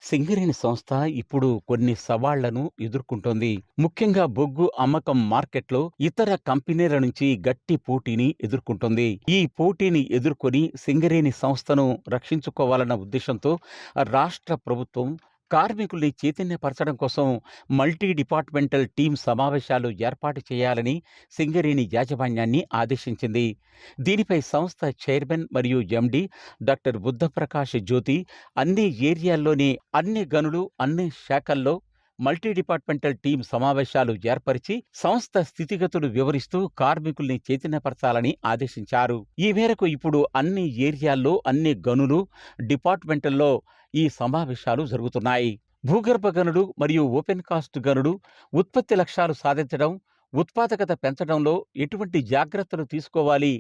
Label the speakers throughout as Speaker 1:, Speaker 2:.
Speaker 1: సింగరేణి సంస్థ ఇప్పుడు కొన్ని సవాళ్లను ఎదుర్కొంటోంది. ముఖ్యంగా బొగ్గు అమ్మకం మార్కెట్లో ఇతర కంపెనీల నుంచి గట్టి పోటీని ఎదుర్కొంటోంది. ఈ పోటీని ఎదుర్కొని సింగరేణి సంస్థను రక్షించుకోవాలన్న ఉద్దేశంతో రాష్ట్ర ప్రభుత్వం కార్మికుల్ని చైతన్యపరచడం కోసం మల్టీ డిపార్ట్మెంటల్ టీమ్ సమావేశాలు ఏర్పాటు చేయాలని సింగరేణి యాజమాన్యాన్ని ఆదేశించింది. దీనిపై సంస్థ చైర్మన్ మరియు ఎండి డాక్టర్ బుద్ధప్రకాష్ జ్యోతి అన్ని ఏరియాల్లోని అన్ని గనులు, అన్ని శాఖల్లో మల్టీ డిపార్ట్మెంటల్ టీం సమావేశాలు ఏర్పరిచి సంస్థ స్థితిగతులు వివరిస్తూ కార్మికుల్ని చైతన్యపరచాలని ఆదేశించారు. ఈ మేరకు ఇప్పుడు అన్ని ఏరియాల్లో, అన్ని గనులు, డిపార్ట్మెంట్లలో ఈ సమావేశాలు జరుగుతున్నాయి. భూగర్భ గనులు మరియు ఓపెన్ కాస్ట్ గనులు ఉత్పత్తి లక్ష్యాలు సాధించడం, ఉత్పాదకత పెంచడంలో ఎటువంటి జాగ్రత్తలు తీసుకోవాలి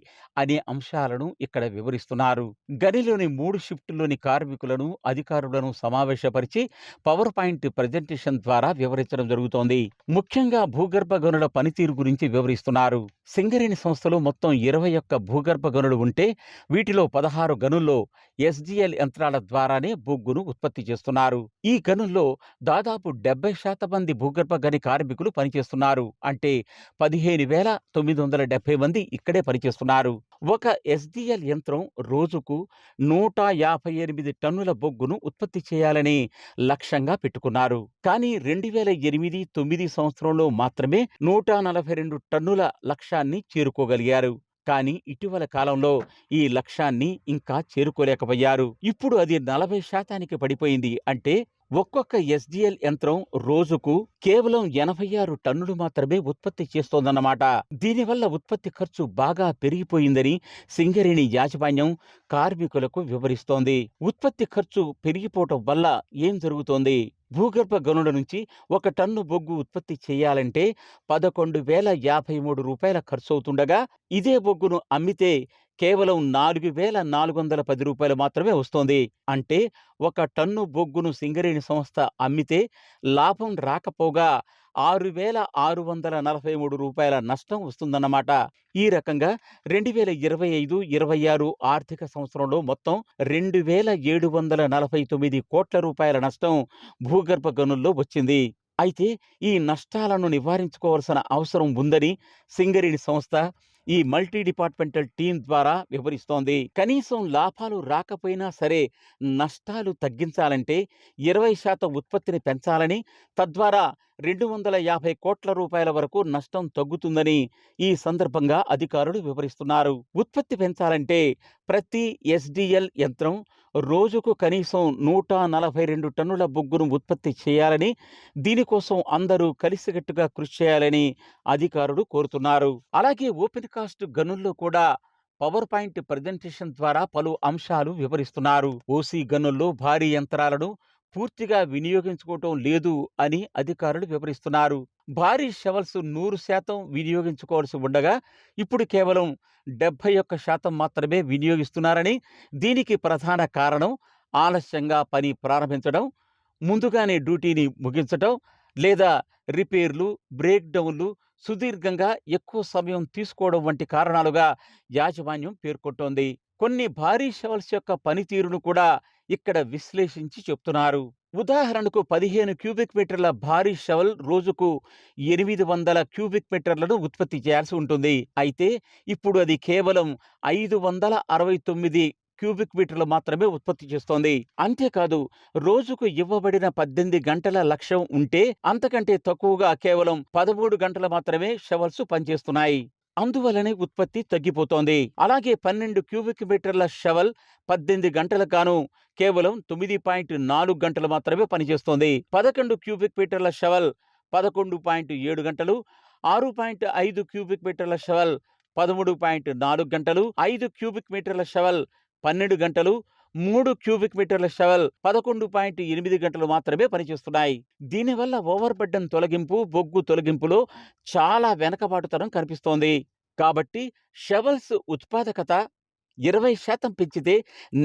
Speaker 1: అనే అంశాలను ఇక్కడ వివరిస్తున్నారు. గనిలోని 3 షిఫ్టుల్లోని కార్మికులను, అధికారులను సమావేశపరిచి పవర్ పాయింట్ ప్రజెంటేషన్ ద్వారా వివరించడం జరుగుతోంది. ముఖ్యంగా భూగర్భ గనుల పనితీరు గురించి వివరిస్తున్నారు. సింగరేణి సంస్థలో మొత్తం 21 భూగర్భ గనులు ఉంటే వీటిలో 16 గనుల్లో ఎస్డిఎల్ యంత్రాల ద్వారానే బొగ్గును ఉత్పత్తి చేస్తున్నారు. ఈ గనుల్లో దాదాపు 70% మంది భూగర్భ గని కార్మికులు పనిచేస్తున్నారు. అంటే 15,970 మంది ఇక్కడే పనిచేస్తున్నారు. ఒక ఎస్డిఎల్ యంత్రం రోజుకు 158 టన్నుల బొగ్గును ఉత్పత్తి చేయాలని లక్ష్యంగా పెట్టుకున్నారు. కానీ 2008-9 సంవత్సరంలో మాత్రమే 142 టన్నుల లక్ష్యాన్ని చేరుకోగలిగారు. కానీ ఇటీవల కాలంలో ఈ లక్ష్యాన్ని ఇంకా చేరుకోలేకపోయారు. ఇప్పుడు అది 40% పడిపోయింది. అంటే ఒక్కొక్క ఎస్డిఎల్ యంత్రం రోజుకు కేవలం 86 టన్నులు మాత్రమే ఉత్పత్తి చేస్తోందన్నమాట. దీనివల్ల ఉత్పత్తి ఖర్చు బాగా పెరిగిపోయిందని సింగరేణి యాజమాన్యం కార్మికులకు వివరిస్తోంది. ఉత్పత్తి ఖర్చు పెరిగిపోవటం వల్ల ఏం జరుగుతోంది? భూగర్భ గనుల నుంచి 1 టన్ను బొగ్గు ఉత్పత్తి చేయాలంటే 11,053 రూపాయల ఖర్చవుతుండగా ఇదే బొగ్గును అమ్మితే కేవలం 4,410 రూపాయలు మాత్రమే వస్తోంది. అంటే 1 టన్ను బొగ్గును సింగరేణి సంస్థ అమ్మితే లాభం రాకపోగా 6,643 రూపాయల నష్టం వస్తుందన్నమాట. ఈ రకంగా 2025-26 ఆర్థిక సంవత్సరంలో మొత్తం 2,749 కోట్ల రూపాయల నష్టం భూగర్భ గనుల్లో వచ్చింది. అయితే ఈ నష్టాలను నివారించుకోవాల్సిన అవసరం ఉందని సింగరేణి సంస్థ ఈ మల్టీ డిపార్ట్మెంటల్ టీం ద్వారా వివరిస్తోంది. కనీసం లాభాలు రాకపోయినా సరే నష్టాలు తగ్గించాలంటే 20% ఉత్పత్తిని పెంచాలని, తద్వారా 250 కోట్ల రూపాయల వరకు నష్టం తగ్గుతుందని ఈ సందర్భంగా అధికారులు వివరిస్తున్నారు. ఉత్పత్తి పెంచాలంటే ప్రతి ఎస్డిఎల్ యంత్రం రోజుకు కనీసం 142 టన్నుల బొగ్గును ఉత్పత్తి చేయాలని, దీనికోసం అందరూ కలిసికట్టుగా కృషి చేయాలని అధికారులు కోరుతున్నారు. అలాగే ఓపెన్ కాస్ట్ గనుల్లో కూడా పవర్ పాయింట్ ప్రజెంటేషన్ ద్వారా పలు అంశాలు వివరిస్తున్నారు. ఓసీ గనుల్లో భారీ యంత్రాలను పూర్తిగా వినియోగించుకోవటం లేదు అని అధికారులు వివరిస్తున్నారు. భారీ షవల్స్ 100% వినియోగించుకోవాల్సి ఉండగా ఇప్పుడు కేవలం 71% మాత్రమే వినియోగిస్తున్నారని, దీనికి ప్రధాన కారణం ఆలస్యంగా పని ప్రారంభించడం, ముందుగానే డ్యూటీని ముగించడం, లేదా రిపేర్లు, బ్రేక్ డౌన్లు సుదీర్ఘంగా ఎక్కువ సమయం తీసుకోవడం వంటి కారణాలుగా యాజమాన్యం పేర్కొంటోంది. కొన్ని భారీ షవల్స్ యొక్క పనితీరును కూడా ఇక్కడ విశ్లేషించి చెప్తున్నారు. ఉదాహరణకు 15 క్యూబిక్ మీటర్ల భారీ షవల్ రోజుకు 800 క్యూబిక్ మీటర్లను ఉత్పత్తి చేయాల్సి ఉంటుంది. అయితే ఇప్పుడు అది కేవలం 569 క్యూబిక్ మీటర్లు మాత్రమే ఉత్పత్తి చేస్తోంది. అంతేకాదు రోజుకు ఇవ్వబడిన 18 గంటల లక్ష్యం ఉంటే అంతకంటే తక్కువగా కేవలం 13 గంటలు మాత్రమే షవల్స్ పనిచేస్తున్నాయి. అందువల్లనే ఉత్పత్తి తగ్గిపోతోంది. అలాగే 12 క్యూబిక్ మీటర్ల షవల్ 18 గంటలకు గాను కేవలం 9.4 గంటలు మాత్రమే పనిచేస్తోంది. 11 క్యూబిక్ మీటర్ల షవల్ 11.7 గంటలు, 6.5 క్యూబిక్ మీటర్ల షవల్ 13.4 గంటలు, 5 క్యూబిక్ మీటర్ల షవల్ 12 గంటలు, 3 క్యూబిక్ మీటర్ల షవల్ 11.8 గంటలు మాత్రమే పనిచేస్తున్నాయి. దీనివల్ల ఓవర్ బర్డెన్ తొలగింపు, బొగ్గు తొలగింపులో చాలా వెనకబాటుతనం కనిపిస్తోంది. కాబట్టి షవల్స్ ఉత్పాదకత 20% పెంచితే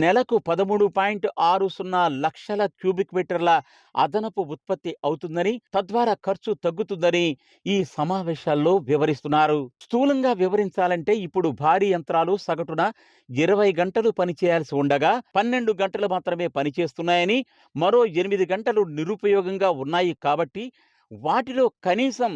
Speaker 1: నెలకు 13.60 లక్షల క్యూబిక్ మీటర్ల అదనపు ఉత్పత్తి అవుతుందని, తద్వారా ఖర్చు తగ్గుతుందని ఈ సమావేశాల్లో వివరిస్తున్నారు. స్థూలంగా వివరించాలంటే ఇప్పుడు భారీ యంత్రాలు సగటున 20 గంటలు పనిచేయాల్సి ఉండగా 12 గంటలు మాత్రమే పనిచేస్తున్నాయని, మరో 8 గంటలు నిరుపయోగంగా ఉన్నాయి కాబట్టి వాటిలో కనీసం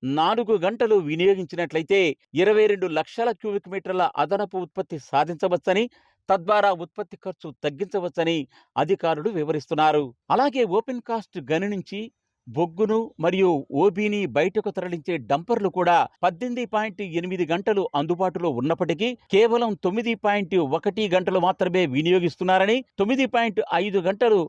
Speaker 1: 4 గంటలు వినియోగించినట్లయితే 22 లక్షల క్యూబిక్ మీటర్ల అదనపు ఉత్పత్తి సాధించవచ్చని, తద్వారా ఉత్పత్తి ఖర్చు తగ్గించవచ్చని అధికారులు వివరిస్తున్నారు. అలాగే ఓపెన్ కాస్ట్ గని నుంచి బొగ్గును మరియు ఓబీని బయటకు తరలించే డంపర్లు కూడా 18.8 గంటలు అందుబాటులో ఉన్నప్పటికీ కేవలం 9.1 గంటలు మాత్రమే వినియోగిస్తున్నారని, 9.5 గంటలు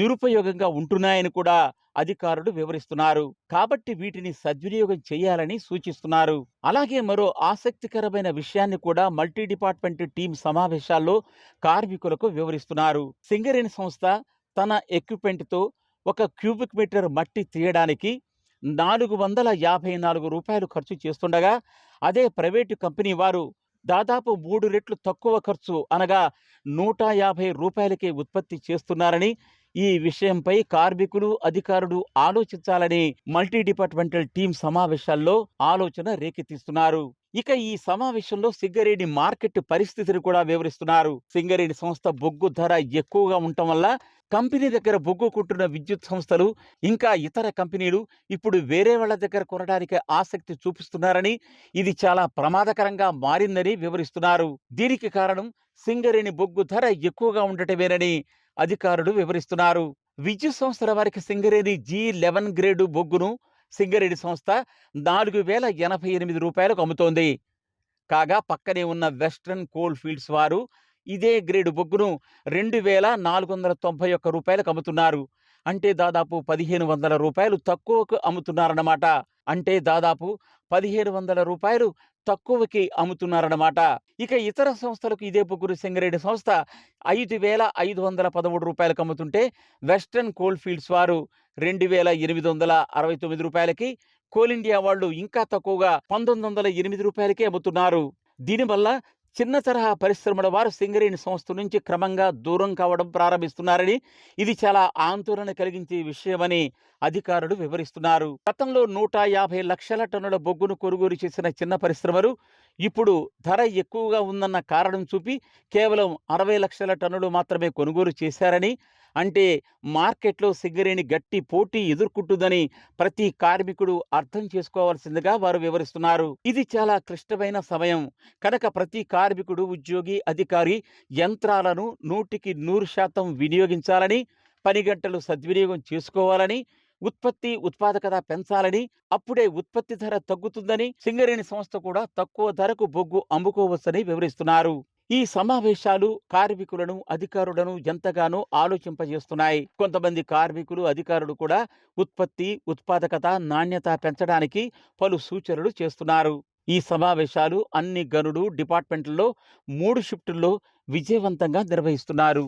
Speaker 1: నిరుపయోగంగా ఉంటున్నాయని కూడా అధికారులు వివరిస్తున్నారు. కాబట్టి వీటిని సద్వినియోగం చేయాలని సూచిస్తున్నారు. అలాగే మరో ఆసక్తికరమైన విషయాన్ని కూడా మల్టీ డిపార్ట్మెంట్ టీం సమావేశాల్లో కార్మికులకు వివరిస్తున్నారు. సింగరేణి సంస్థ తన ఎక్విప్మెంట్తో 1 క్యూబిక్ మీటర్ మట్టి తీయడానికి ₹454 ఖర్చు చేస్తుండగా, అదే ప్రైవేటు కంపెనీ వారు దాదాపు 3 రెట్లు తక్కువ ఖర్చు అనగా ₹150కే ఉత్పత్తి చేస్తున్నారని, ఈ విషయంపై కార్మికులు, అధికారులు ఆలోచించాలని మల్టీ డిపార్ట్మెంటల్ టీం సమావేశాల్లో ఆలోచన రేకెత్తిస్తున్నారు. ఇక ఈ సమావేశంలో సింగరేణి మార్కెట్ పరిస్థితిని కూడా వివరిస్తున్నారు. సింగరేణి సంస్థ బొగ్గు ధర ఎక్కువగా ఉండటం వల్ల కంపెనీ దగ్గర బొగ్గు కొంటున్న విద్యుత్ సంస్థలు, ఇంకా ఇతర కంపెనీలు ఇప్పుడు వేరే వాళ్ళ దగ్గర కొనడానికి ఆసక్తి చూపిస్తున్నారని, ఇది చాలా ప్రమాదకరంగా మారిందని వివరిస్తున్నారు. దీనికి కారణం సింగరేణి బొగ్గు ధర ఎక్కువగా ఉండటమేనని అధికారులు వివరిస్తున్నారు. విద్యుత్ సంస్థల వారికి సింగరేణి G11 గ్రేడు బొగ్గును సింగరేణి సంస్థ ₹4088కు అమ్ముతోంది. కాగా పక్కనే ఉన్న వెస్ట్రన్ కోల్ ఫీల్డ్స్ వారు ఇదే గ్రేడు బొగ్గును ₹2491కు అమ్ముతున్నారు. అంటే దాదాపు ₹1500 తక్కువకు అమ్ముతున్నారన్నమాట. అంటే దాదాపు ₹1500 తక్కువకి అమ్ముతున్నారన్నమాట. ఇక ఇతర సంస్థలకు ఇదే బొగ్గును సింగరేణి సంస్థ ₹5513కు అమ్ముతుంటే, వెస్ట్రన్ కోల్ ఫీల్డ్స్ వారు ₹2869కి, కోల్ ఇండియా వాళ్ళు ఇంకా తక్కువగా ₹1908కే అమ్ముతున్నారు. దీనివల్ల చిన్న తరహా పరిశ్రమల వారు సింగరేణి సంస్థ నుంచి క్రమంగా దూరం కావడం ప్రారంభిస్తున్నారని, ఇది చాలా ఆందోళన కలిగించే విషయమని అధికారులు వివరిస్తున్నారు. గతంలో 150 లక్షల టన్నుల బొగ్గును కొనుగోలు చేసిన చిన్న పరిశ్రమలు ఇప్పుడు ధర ఎక్కువగా ఉందన్న కారణం చూపి కేవలం 60 లక్షల టన్నులు మాత్రమే కొనుగోలు చేశారని, అంటే మార్కెట్లో సింగరేణి గట్టి పోటీ ఎదుర్కొంటుందని ప్రతి కార్మికుడు అర్థం చేసుకోవాల్సిందిగా వారు వివరిస్తున్నారు. ఇది చాలా క్లిష్టమైన సమయం కనుక ప్రతి కార్మికుడు, ఉద్యోగి, అధికారి యంత్రాలను 100% వినియోగించాలని, పని గంటలు సద్వినియోగం చేసుకోవాలని, ఉత్పాదకత పెంచాలని, అప్పుడే ఉత్పత్తి ధర తగ్గుతుందని, సింగరేణి సంస్థ కూడా తక్కువ ధరకు బొగ్గు అమ్ముకోవచ్చని వివరిస్తున్నారు. ఈ సమావేశాలు కార్మికులను, అధికారులను ఎంతగానో ఆలోచింపజేస్తున్నాయి. కొంతమంది కార్మికులు, అధికారులు కూడా ఉత్పాదకత, నాణ్యత పెంచడానికి పలు సూచనలు చేస్తున్నారు. ఈ సమావేశాలు అన్ని గనులు, డిపార్ట్మెంట్లలో 3 షిఫ్టుల్లో విజయవంతంగా నిర్వహిస్తున్నారు.